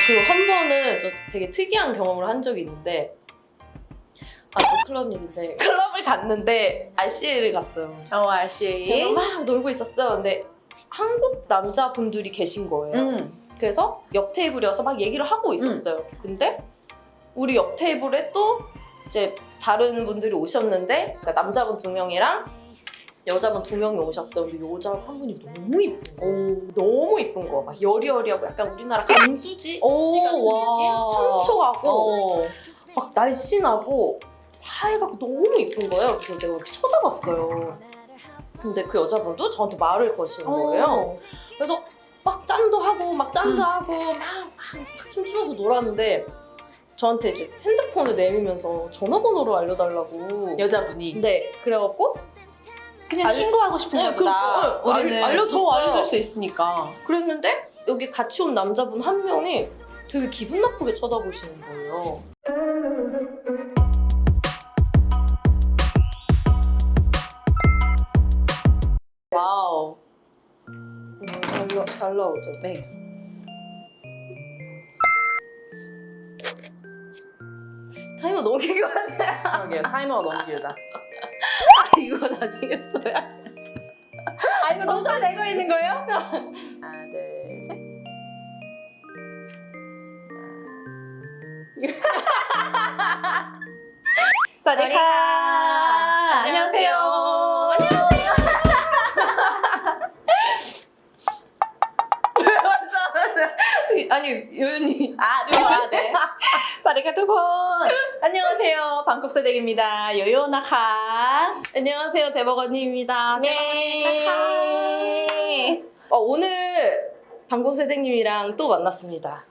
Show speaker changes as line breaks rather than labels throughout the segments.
그리고 한 번은 저 되게 특이한 경험을 한 적이 있는데 또 클럽 얘기인데 클럽을 갔는데 RCA를 갔어요.
RCA.
그래서 막 놀고 있었어요. 근데 한국 남자분들이 계신 거예요. 그래서 옆 테이블이어서 막 얘기를 하고 있었어요. 근데 우리 옆 테이블에 또 이제 다른 분들이 오셨는데 그러니까 남자분 2명이랑 여자분 2명이 오셨어요. 근데 여자 한 분이 너무 이쁜 거예요. 너무 이쁜 거. 막 여리여리하고 약간 우리나라 강수지 씨 같은 느낌? 청초하고 막 날씬하고 하얘갖고 너무 이쁜 거예요. 그래서 내가 이렇게 쳐다봤어요. 근데 그 여자분도 저한테 말을 거시는 거예요. 그래서 막 짠도 하고 막 춤추면서 놀았는데 저한테 이제 핸드폰을 내밀면서 전화번호를 알려달라고.
여자분이.
네, 그래갖고
그냥 친구하고 싶은
네,
거보다 우리는
알려줬어요.
더 알려줄 수 있으니까.
그랬는데 여기 같이 온 남자분 한 명이 되게 기분 나쁘게 쳐다보시는 거예요.
와우.
잘 나오죠?
네.
타이머 너무 길게 하네.
그러게요. 타이머가 너무 길다.
이거 나중에 써야.
이거 노자 내고 있는 거예요? 하나, 둘, 셋. 사디카. 안녕하세요.
아니 요연이
좋아, 네. 사디카 두콘. 안녕하세요. 방콕세댁입니다. 요요나카.
안녕하세요 대박 언니입니다.
네.
오늘 방고 세대님이랑 또 만났습니다.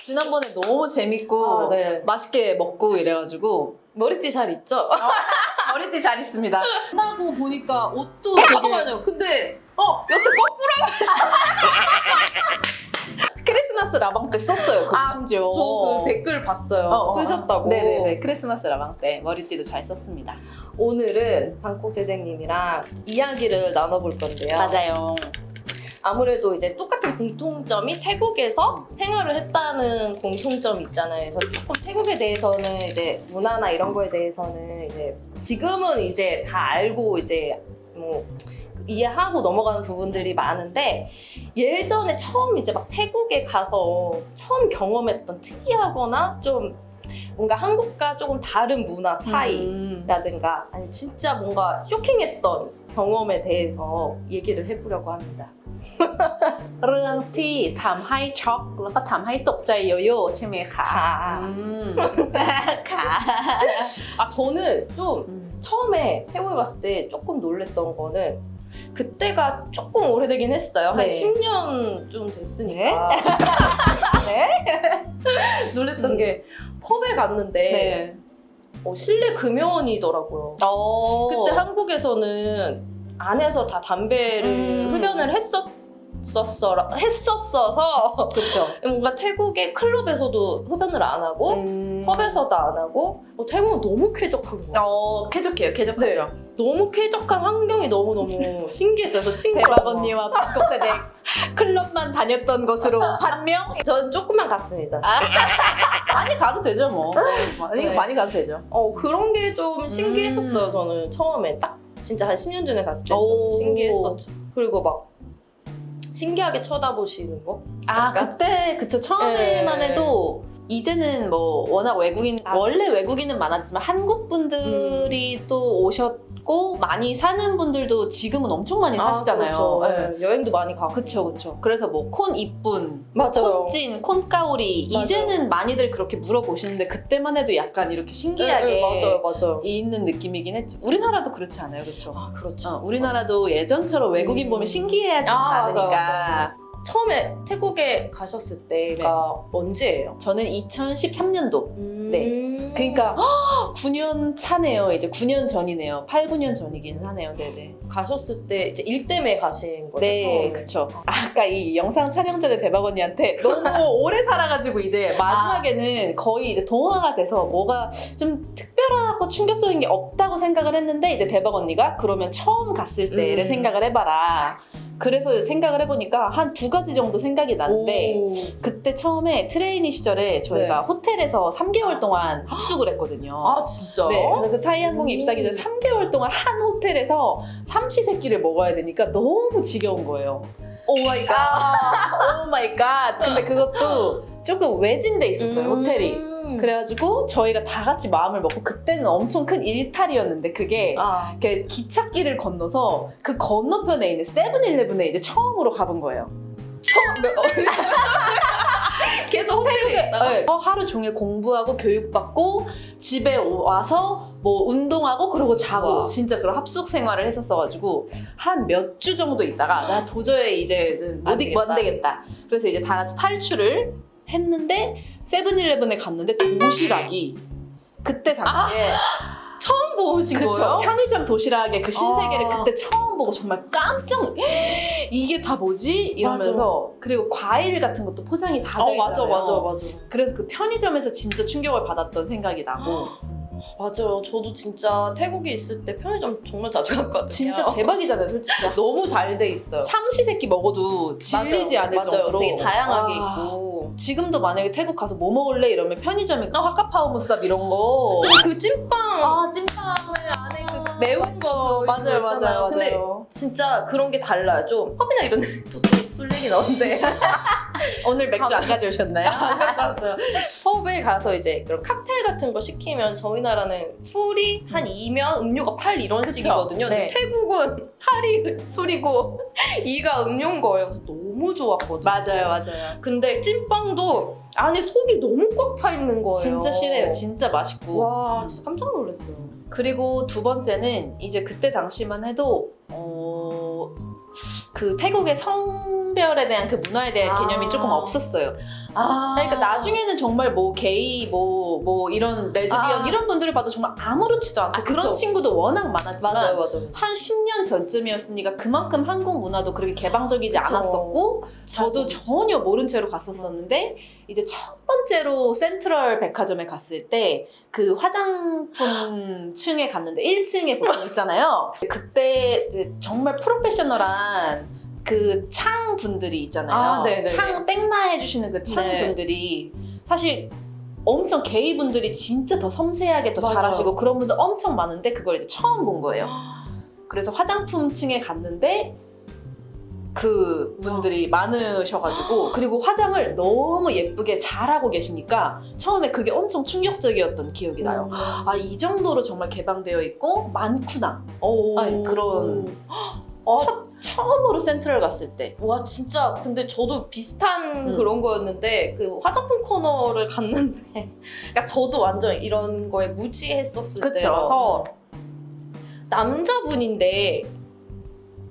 지난번에 너무 재밌고
네.
맛있게 먹고 이래가지고
머리띠 잘 있죠?
머리띠 잘 있습니다. 끝나고 보니까 옷도 되게
잠깐만요. 근데
여태 거꾸로 크리스마스 라방 때 썼어요. 그거 심지어
저 그 댓글 봤어요. 쓰셨다고.
네네네. 크리스마스 라방 때 머리띠도 잘 썼습니다.
오늘은 방콕 세대님이랑 이야기를 나눠볼 건데요.
맞아요.
아무래도 이제 똑같은 공통점이 태국에서 생활을 했다는 공통점이 있잖아요. 그래서 조금 태국에 대해서는 이제 문화나 이런 거에 대해서는 이제 지금은 이제 다 알고 이제 뭐 이해하고 넘어가는 부분들이 많은데 예전에 처음 이제 막 태국에 가서 처음 경험했던 특이하거나 좀 뭔가 한국과 조금 다른 문화 차이라든가 아니 진짜 뭔가 쇼킹했던 경험에 대해서 얘기를 해보려고 합니다.
เรื่องที่ทำให้ช็อกแล้วก็ทำให้ตกใจโยโย่ใช่ไหมคะ ค่ะ
저는 좀 처음에 태국에 갔을 때 조금 놀랬던 거는 그때가 조금 오래되긴 했어요.
네.
한 10년 좀 됐으니까.
네?
놀랬던 게 펍에 갔는데
네.
실내 금연이더라고요. 그때 한국에서는 안에서 다 담배를 흡연을 했었어서
그렇죠.
뭔가 태국의 클럽에서도 흡연을 안 하고 펍에서도 안 하고 태국은 너무 쾌적한 거예요.
쾌적해요. 쾌적하죠.
너무 쾌적한 환경이 너무너무 신기했어요. 그래서 친구랑
대박 언니와 방콕세댁 클럽만 다녔던 것으로 판명?
전 조금만 갔습니다.
많이 가도 되죠 뭐.
네.
많이 가도 되죠.
그런 게 좀 신기했었어요. 저는 처음에 딱 진짜 한 10년 전에 갔을 때 좀 신기했었죠. 그리고 막 신기하게 쳐다보시는 거?
그때 그쵸. 처음에만 해도 이제는 뭐 워낙 외국인 원래
그쵸.
외국인은 많았지만 한국 분들이 또 오셨고 많이 사는 분들도 지금은 엄청 많이 사시잖아요.
그렇죠.
네.
여행도 많이 가고.
그쵸. 그래서 뭐 콘 이쁜,
맞아요.
콘찐, 콘까오리
맞아요.
이제는 많이들 그렇게 물어보시는데 그때만 해도 약간 이렇게 신기하게
맞아요.
있는 느낌이긴 했죠. 우리나라도 그렇지 않아요, 그렇죠?
그렇죠.
우리나라도 예전처럼 외국인 보면 신기해하지 않으니까.
맞아요. 처음에 태국에 가셨을 때가 언제예요?
저는 2013년도. 네. 그러니까 9년 차네요. 이제 9년 전이네요. 8, 9년 전이긴 하네요. 네네.
가셨을 때 이제 일 때문에 가신 거죠?
네,
처음에?
그쵸. 아까 이 영상 촬영 전에 대박 언니한테 너무 오래 살아가지고 이제 마지막에는 거의 이제 동화가 돼서 뭐가 좀 특별하고 충격적인 게 없다고 생각을 했는데 이제 대박 언니가 그러면 처음 갔을 때를 생각을 해봐라. 그래서 생각을 해보니까 한 2가지 정도 생각이 나는데
오.
그때 처음에 트레이니 시절에 저희가 호텔에서 3개월 동안 합숙을 했거든요.
아 진짜?
네, 그래서 그 타이 항공에 입사하기 전에 3개월 동안 한 호텔에서 삼시세끼를 먹어야 되니까 너무 지겨운 거예요. 오 마이 갓. 오 마이 갓. 근데 그것도 조금 외진데 있었어요, 호텔이. 그래가지고 저희가 다 같이 마음을 먹고 그때는 엄청 큰 일탈이었는데 그게
아.
이렇게 기찻길을 건너서 그 건너편에 있는 세븐일레븐에 이제 처음으로 가본 거예요.
계속 호텔에
네. 하루 종일 공부하고 교육받고 집에 와서 뭐 운동하고 그러고 자고
와.
진짜 그런 합숙 생활을 했었어가지고 한 몇 주 정도 있다가 나 도저히 이제는 못 되겠다. 그래서 이제 다 같이 탈출을 했는데 세븐일레븐에 갔는데 도시락이 그때 당시에
처음 보신
그쵸?
거예요?
편의점 도시락의 그 신세계를
아.
그때 처음 보고 정말 깜짝 이게 다 뭐지? 이러면서 그리고 과일 같은 것도 포장이 다 돼
맞아
있잖아요.
맞아.
그래서 그 편의점에서 진짜 충격을 받았던 생각이 나고
맞아요. 저도 진짜 태국에 있을 때 편의점 정말 자주 갔거든요.
진짜 대박이잖아요, 솔직히.
너무 잘 돼 있어요.
삼시세끼 먹어도 질리지
맞아요.
않을
맞아요.
정도로
되게 다양하게
와.
있고.
지금도 만약에 태국 가서 뭐 먹을래 이러면 편의점에 카카파오무쌉 이런 거
그 찐빵
찐빵에 안에 그
매운
맛있어.
거
맞아요.
근데 진짜 그런 게 달라요. 좀 펍이나 이런 데술 얘기 나오는데
오늘 맥주 안 가져오셨나요?
안 갔어요. 펍에 가서 이제 그런 칵테일 같은 거 시키면 저희 나라는 술이 한 2면 음료가 8 이런
그쵸?
식이거든요.
네.
근데 태국은 8이 술이고 2가 음료인 거예요. 그래서 너무 좋았거든요.
맞아요.
근데 찐빵도 안에 속이 너무 꽉 차 있는 거예요.
진짜 실해요. 진짜 맛있고.
와 진짜 깜짝 놀랐어요.
그리고 2번째는 이제 그때 당시만 해도 그 태국의 성별에 대한 그 문화에 대한 개념이 조금 없었어요. 그러니까 나중에는 정말 뭐 게이 뭐 이런 레즈비언 이런 분들을 봐도 정말 아무렇지도 않고 그런
그쵸.
친구도 워낙 많았지만
맞아요.
한 10년 전쯤이었으니까 그만큼 한국 문화도 그렇게 개방적이지
그쵸.
않았었고 저도
모르지.
전혀 모른 채로 갔었었는데 이제 첫 번째로 센트럴 백화점에 갔을 때 그 화장품 층에 갔는데 1층에 보통 있잖아요. 그때 이제 정말 프로페셔널한 그 창 분들이 있잖아요.
네네.
창 백나 해주시는 그 창
네.
분들이 사실 엄청 게이 분들이 진짜 더 섬세하게 더
맞아요.
잘하시고 그런 분들 엄청 많은데 그걸 이제 처음 본 거예요. 그래서 화장품 층에 갔는데 그 분들이 많으셔가지고 그리고 화장을 너무 예쁘게 잘하고 계시니까 처음에 그게 엄청 충격적이었던 기억이 나요. 아, 이 정도로 정말 개방되어 있고 많구나. 아니, 그런 처음으로 센트럴 갔을 때.
와 진짜 근데 저도 비슷한
음.
그런 거였는데 그 화장품 코너를 갔는데 그러니까 저도 완전 이런 거에 무지했었을
그쵸.
때라서 남자분인데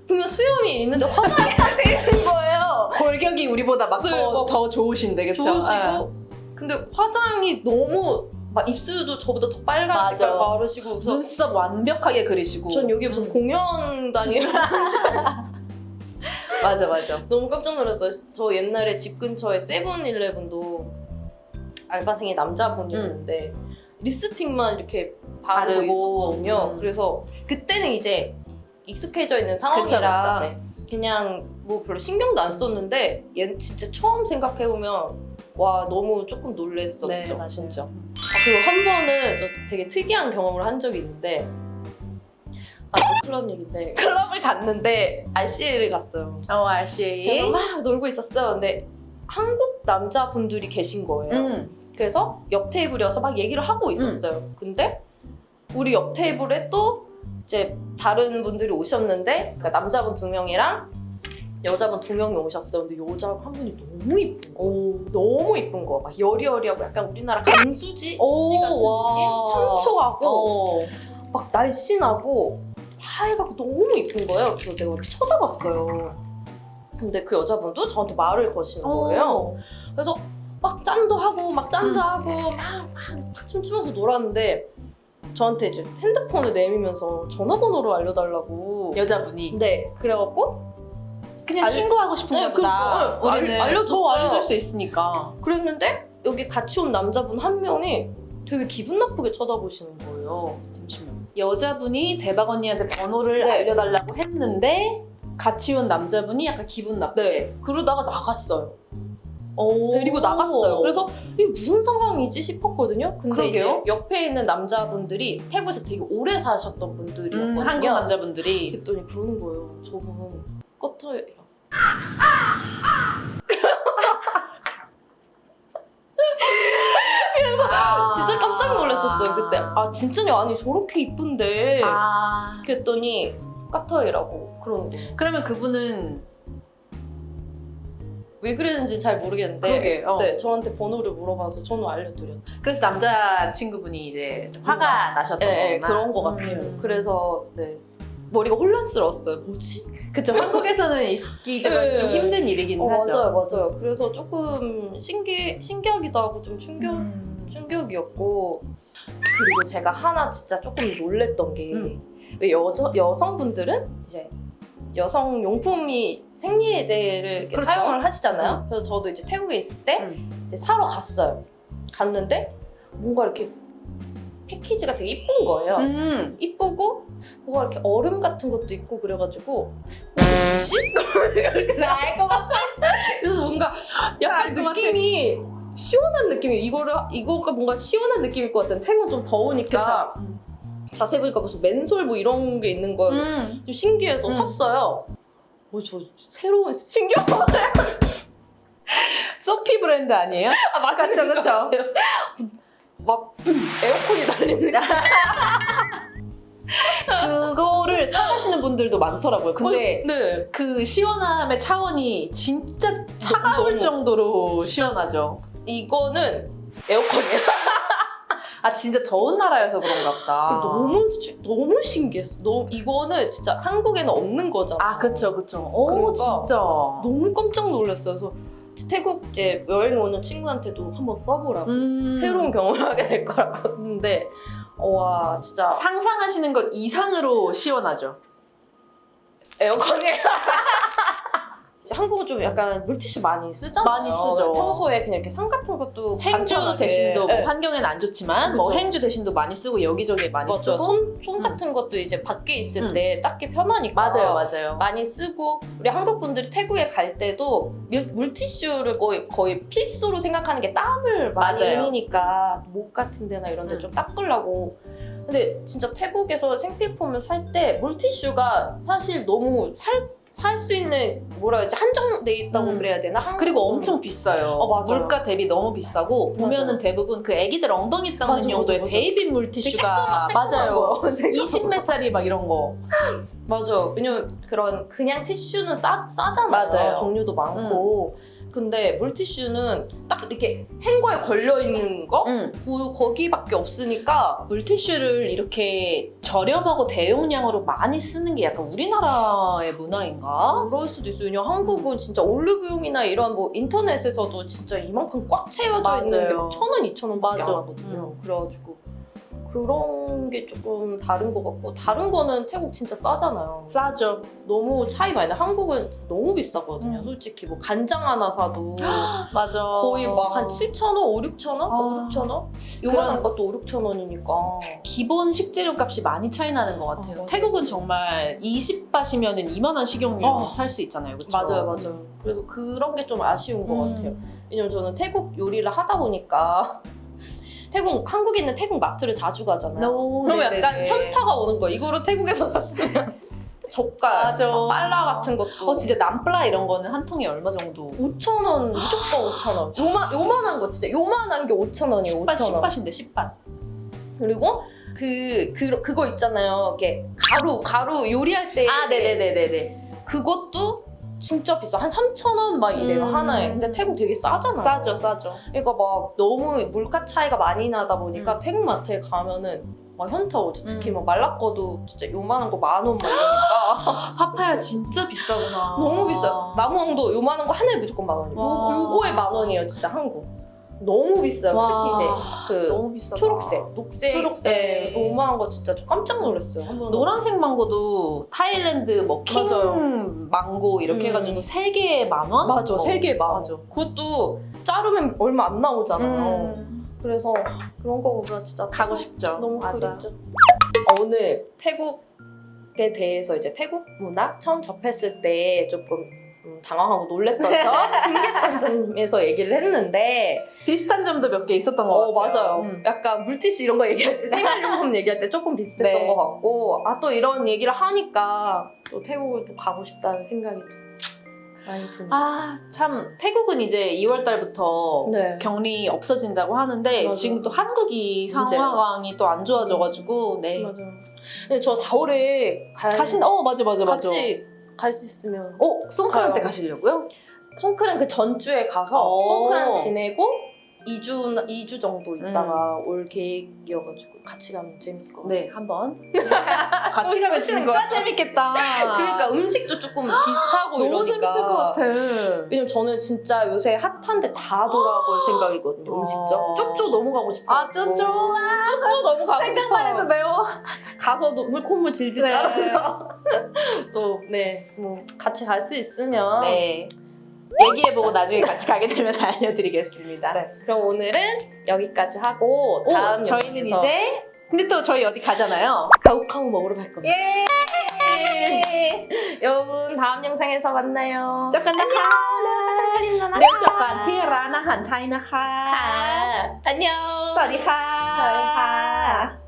보면 수염이 있는데 화장이 안 돼 있는 거예요.
골격이 우리보다 막
네,
더,
막
더 좋으신데 그쵸?
좋으시고
아.
근데 화장이 너무 막 입술도 저보다 더 빨간
맞아.
색깔 바르시고 그래서
눈썹 완벽하게 그리시고.
전 여기 무슨 공연 다니는
맞아.
너무 깜짝 놀랐어요. 저 옛날에 집 근처에 세븐일레븐도 알바생이 남자분이었는데 립스틱만 이렇게 바르고
바르고.
있었거든요. 그래서 그때는 이제 익숙해져 있는 상황이라
네.
그냥 뭐 별로 신경도 안 썼는데 얘 진짜 처음 생각해보면 와 너무 조금 놀랬었죠.
네, 맞아요.
진짜. 그리고 한 번은 저 되게 특이한 경험을 한 적이 있는데 클럽 얘기인데 클럽을 갔는데 RCA를 갔어요.
RCA.
그래서 막 놀고 있었어요. 근데 한국 남자분들이 계신 거예요. 그래서 옆 테이블이어서 막 얘기를 하고 있었어요. 근데 우리 옆 테이블에 또 이제 다른 분들이 오셨는데 그러니까 남자분 2명이랑 여자분 2명이 오셨어요. 근데 여자 한 분이 너무 이쁜 거. 너무 이쁜 거. 막 여리여리하고 약간 우리나라 강수지 씨 같은 느낌? 청초하고 막 날씬하고 하얘가고 너무 이쁜 거예요. 그래서 내가 이렇게 쳐다봤어요. 근데 그 여자분도 저한테 말을 거시는 거예요. 그래서 막 짠도 하고 막 춤추면서 놀았는데 저한테 이제 핸드폰을 내밀면서 전화번호를 알려달라고.
여자분이.
네, 그래갖고
그냥 친구하고 싶은
네,
거보다 우리는
알려줬어요.
더 알려줄 수 있으니까.
그랬는데 여기 같이 온 남자분 한 명이 되게 기분 나쁘게 쳐다보시는 거예요.
잠시만. 여자분이 대박 언니한테 번호를
네.
알려달라고 했는데 같이 온 남자분이 약간 기분 나쁘게.
네. 그러다가 나갔어요.
오.
데리고 나갔어요. 그래서 이게 무슨 상황이지 싶었거든요. 근데
그러게요.
이제 옆에 있는 남자분들이 태국에서 되게 오래 사셨던 분들이었거든요.
한국 남자분들이.
그랬더니 그러는 거예요. 저분 껐어요. 진짜 깜짝 놀랐었어요 그때. 아 진짜냐? 아니 저렇게 이쁜데. 그랬더니 까터이라고 그러는 거예요.
그러면 그분은
왜 그랬는지 잘 모르겠는데
그러게.
네, 저한테 번호를 물어봐서 저는 알려드렸죠.
그래서 남자친구분이 이제 좀 화가 나셨던
네,
거구나.
그런 거 같아요. 그래서 네, 머리가 혼란스러웠어요. 뭐지?
그쵸. 한국에서는 있기가
네.
좀 힘든 일이긴 하죠.
맞아요. 그래서 조금 신기하기도 하고 좀 충격이었고, 그리고 제가 하나 진짜 조금 놀랬던 게 왜 여성분들은 이제 여성 용품이 생리대를 이렇게
그렇죠.
사용을 하시잖아요. 그래서 저도 이제 태국에 있을 때 이제 사러 갔어요. 갔는데 뭔가 이렇게 패키지가 되게 이쁜 거예요. 이쁘고 뭐가 이렇게 얼음 같은 것도 있고 그래가지고 뭐지? 알 것 같아. 그래서 뭔가 약간 느낌이 시원한 느낌이 이거가 뭔가 시원한 느낌일 것 같은. 태국은 좀 더우니까 자세히 보니까 무슨 맨솔 뭐 이런 게 있는 거예요. 좀 신기해서 샀어요. 저 새로운 신기한
소피 브랜드 아니에요?
그쵸. 막 에어컨이 달리는
그거를 사가시는 분들도 많더라고요. 근데
네.
그 시원함의 차원이 진짜 차가울
너무.
정도로
진짜.
시원하죠.
이거는 에어컨이에요.
아 진짜 더운 나라여서 그런가 보다.
너무 신기했어. 이거는 진짜 한국에는 없는 거잖아.
아 그쵸. 오
그러니까
진짜.
너무 깜짝 놀랐어요. 그래서 태국 이제 여행 오는 친구한테도 한번 써보라고. 새로운 경험을 하게 될 거라고 했는데 와 진짜
상상하시는 것 이상으로 시원하죠.
에어컨이 한국은 좀 약간 물티슈 많이 쓰잖아요.
많이 쓰죠.
평소에 그냥 이렇게 상 같은 것도
행주
간단하게.
대신도 뭐
네.
환경에는 안 좋지만 뭐
그죠.
행주 대신도 많이 쓰고 여기저기 많이
맞죠.
쓰고.
손 같은 것도 이제 밖에 있을 때 닦기 편하니까
맞아요.
많이 쓰고, 우리 한국 분들이 태국에 갈 때도 물티슈를 거의 필수로 생각하는 게 땀을 많이
맞아요.
흘리니까 목 같은 데나 이런 데 좀 닦으려고. 근데 진짜 태국에서 생필품을 살 때 물티슈가 사실 너무 살 수 있는 뭐라 해야지 한정돼 있다고 그래야 되나?
그리고 엄청 비싸요.
맞아요.
물가 대비 너무 비싸고 보면은
맞아요.
대부분 그 애기들 엉덩이 닦는
맞아,
용도의
맞아.
베이비 물티슈가 맞아요. 20매짜리 막 이런 거.
맞아요. 왜냐면 그냥 티슈는 싸잖아요.
맞아요.
종류도 많고. 근데 물티슈는 딱 이렇게 행거에 걸려 있는 거 거기밖에 없으니까.
물티슈를 이렇게 저렴하고 대용량으로 많이 쓰는 게 약간 우리나라의 문화인가?
그럴 수도 있어요. 왜냐면 한국은 진짜 올리브영이나 이런 뭐 인터넷에서도 진짜 이만큼 꽉 채워져 있는 게 막 1,000원, 2,000원밖에 안
맞아.
하거든요. 그래가지고 그런 게 조금 다른 것 같고, 다른 거는 태국 진짜 싸잖아요.
싸죠.
너무 차이 많이 나. 한국은 너무 비싸거든요. 솔직히 뭐 간장 하나 사도
맞아.
거의 막 한 7,000원, 5, 6,000원? 5, 6,000원? 요만한 것도 5, 6,000원이니까.
기본 식재료 값이 많이 차이 나는 것 같아요.
맞아요.
태국은 정말 20바시면은 이만한 식용유 살 수 있잖아요. 그쵸?
맞아요. 그래서 그런 게 좀 아쉬운 것 같아요. 왜냐면 저는 태국 요리를 하다 보니까 한국에 있는 태국 마트를 자주 가잖아요. 그러면 약간 현타가 오는 거야. 이거를 태국에서 샀으면. 젓갈,
맞아.
빨라 같은 것도.
진짜 남플라 이런 거는 한 통에 얼마 정도?
5,000원, 무조건 5,000원. 요만한 거 진짜 요만한 게 5,000원이에요. 5,000원.
10바신데 10바.
그리고 그거 있잖아요. 이렇게 가루 요리할 때.
네네네네네.
그것도 진짜 비싸. 한 3,000원 막 이래요, 하나에. 근데 태국 되게 싸잖아요.
싸죠.
그러니까 막 너무 물가 차이가 많이 나다 보니까 태국 마트에 가면은 막 현타 오죠. 특히 막 말라꺼도 진짜 요만한 거 10,000원 막 이러니까.
파파야 진짜 비싸구나.
너무 비싸요. 마무왕도 요만한 거 하나에 무조건 10,000원이에요. 요거에 10,000원이에요, 진짜 한국. 너무 비싸요. 특히 이제
너무 비싸다.
초록색. 요만한 거 진짜 좀 깜짝 놀랐어요. 한번.
노란색 망고도 타일랜드 뭐 킹
맞아요.
망고 이렇게 해가지고 3개에 10,000원?
맞아, 3개에 10,000원.
맞아.
그것도 자르면 얼마 안 나오잖아요. 그래서 그런 거 보면 진짜
가고 싶죠.
너무
맞아.
그립죠. 오늘 태국 태국에 대해서 이제 태국 문화 처음 접했을 때 조금 당황하고 놀랬던 점, 신기했던 점에서 얘기를 했는데
비슷한 점도 몇 개 있었던 것 같아요.
맞아요. 약간 물티슈 이런 거 얘기할 때, 생활용품 얘기할 때 조금 비슷했던
네.
것 같고 또 이런 얘기를 하니까 또 태국을 또 가고 싶다는 생각이 또 많이 드네요.
참 태국은 이제 2월 달부터
네.
격리 없어진다고 하는데
맞아요.
지금 또 한국이
문제예요.
상황이 또 안 좋아져가지고 네.
맞아요. 근데 저 4월에
맞아.
같이 갈 수 있으면
송크란 때
가요.
가시려고요?
송크란 그 전주에 가서 송크란 지내고 2주 정도 있다가 올 계획이어가지고 같이 가면 재밌을 것 같아요.
네, 한번 같이 가면
오시는
진짜
거야?
재밌겠다.
그러니까 음식도 조금 비슷하고
너무
이러니까
재밌을 것 같아.
왜냐면 저는 진짜 요새 핫한데 다 돌아볼 생각이거든요. 음식점. 쪼쪼 너무 가고 싶어요.
쪼쪼.
쪼쪼 너무 가고
생각만 해도
싶어요.
매워.
가서 콧물 질질
네.
짜면서 또 같이 갈 수 있으면
네. 얘기해보고 나중에 같이 가게 되면 알려드리겠습니다.
네. 그럼 오늘은 여기까지 하고 다음
저희는
영상에서
이제 근데 또 저희 어디 가잖아요.
가오카오 먹으러 갈 겁니다.
예.
여러분 다음 영상에서 만나요.
เจอกันนะคะ
안녕.
เดี๋ยวเจอกันที่ร้านอาหารไทยนะคะ
안녕.
สวัสดีค่ะ
สวัสดีค่ะ